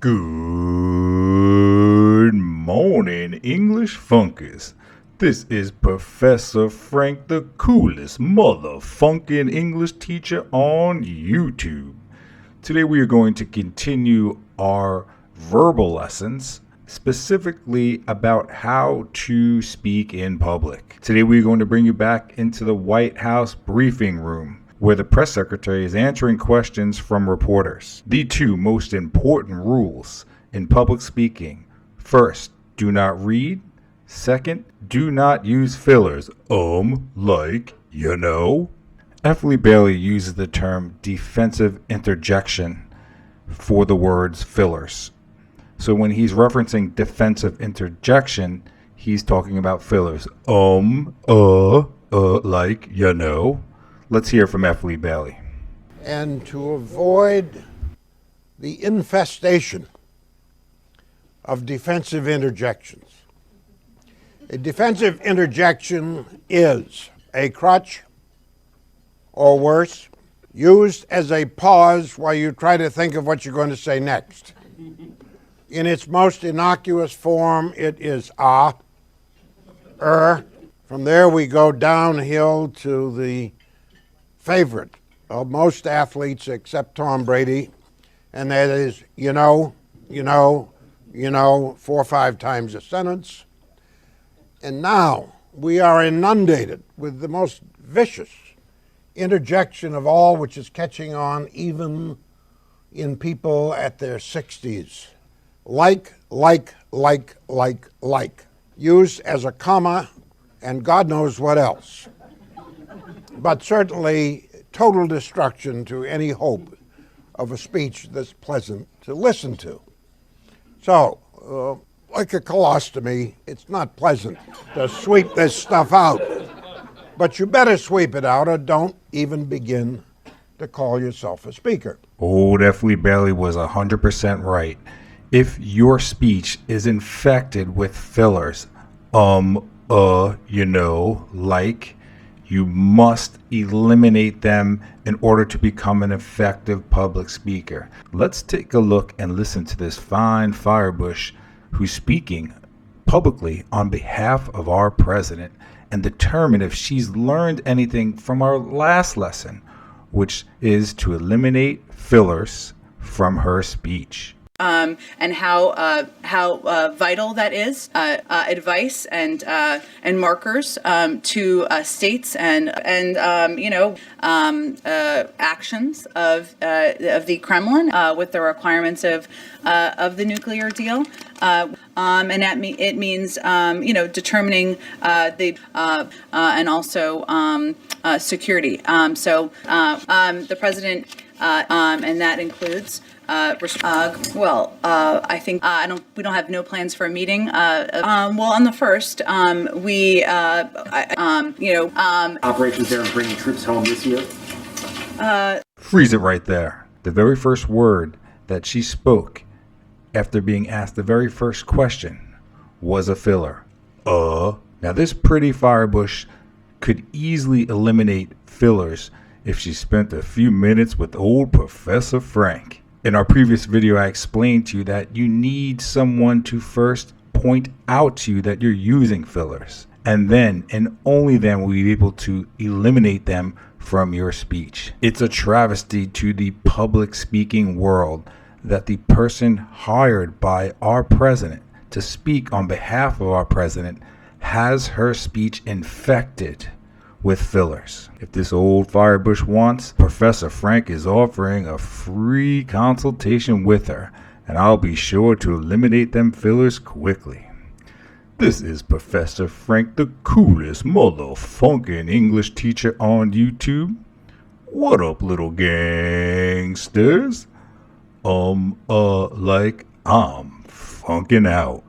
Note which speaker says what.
Speaker 1: Good morning, English Funkers. This is Professor Frank, the coolest motherfunking English teacher on YouTube. Today we are going to continue our verbal lessons, specifically about how to speak in public. Today we are going to bring you back into the White House briefing room, where the press secretary is answering questions from reporters. The two most important rules in public speaking: first, do not read. Second, do not use fillers. Like, you know. F. Lee Bailey uses the term defensive interjection for the words fillers. So when he's referencing defensive interjection, he's talking about fillers. Like, you know. Let's hear from F. Lee Bailey.
Speaker 2: And to avoid the infestation of defensive interjections. A defensive interjection is a crutch, or worse, used as a pause while you try to think of what you're going to say next. In its most innocuous form, it is From there we go downhill to the favorite of most athletes except Tom Brady, and that is, you know, 4 or 5 times a sentence. And now we are inundated with the most vicious interjection of all, which is catching on even in people at their 60s. Like, used as a comma and God knows what else. But certainly total destruction to any hope of a speech that's pleasant to listen to. So, like a colostomy, it's not pleasant to sweep this stuff out. But you better sweep it out or don't even begin to call yourself a speaker.
Speaker 1: Old F. Lee Bailey was 100% right. If your speech is infected with fillers, like, you must eliminate them in order to become an effective public speaker. Let's take a look and listen to this fine firebush who's speaking publicly on behalf of our president, and determine if she's learned anything from our last lesson, which is to eliminate fillers from her speech.
Speaker 3: And how vital that is, advice and markers to states and actions of the Kremlin with the requirements of the nuclear deal, and it means determining the and also security. So the president and that includes. I think we don't have no plans for a meeting. On the first,
Speaker 4: operations there and bringing troops home this year.
Speaker 1: Freeze it right there. The very first word that she spoke after being asked the very first question was a filler. Now this pretty firebush could easily eliminate fillers if she spent a few minutes with old Professor Frank. In our previous video, I explained to you that you need someone to first point out to you that you're using fillers, and then and only then will you be able to eliminate them from your speech. It's a travesty to the public speaking world that the person hired by our president to speak on behalf of our president has her speech infected with fillers. If this old firebush wants, Professor Frank is offering a free consultation with her, and I'll be sure to eliminate them fillers quickly. This is Professor Frank, the coolest motherfunking English teacher on YouTube. What up, little gangsters? I'm funking out.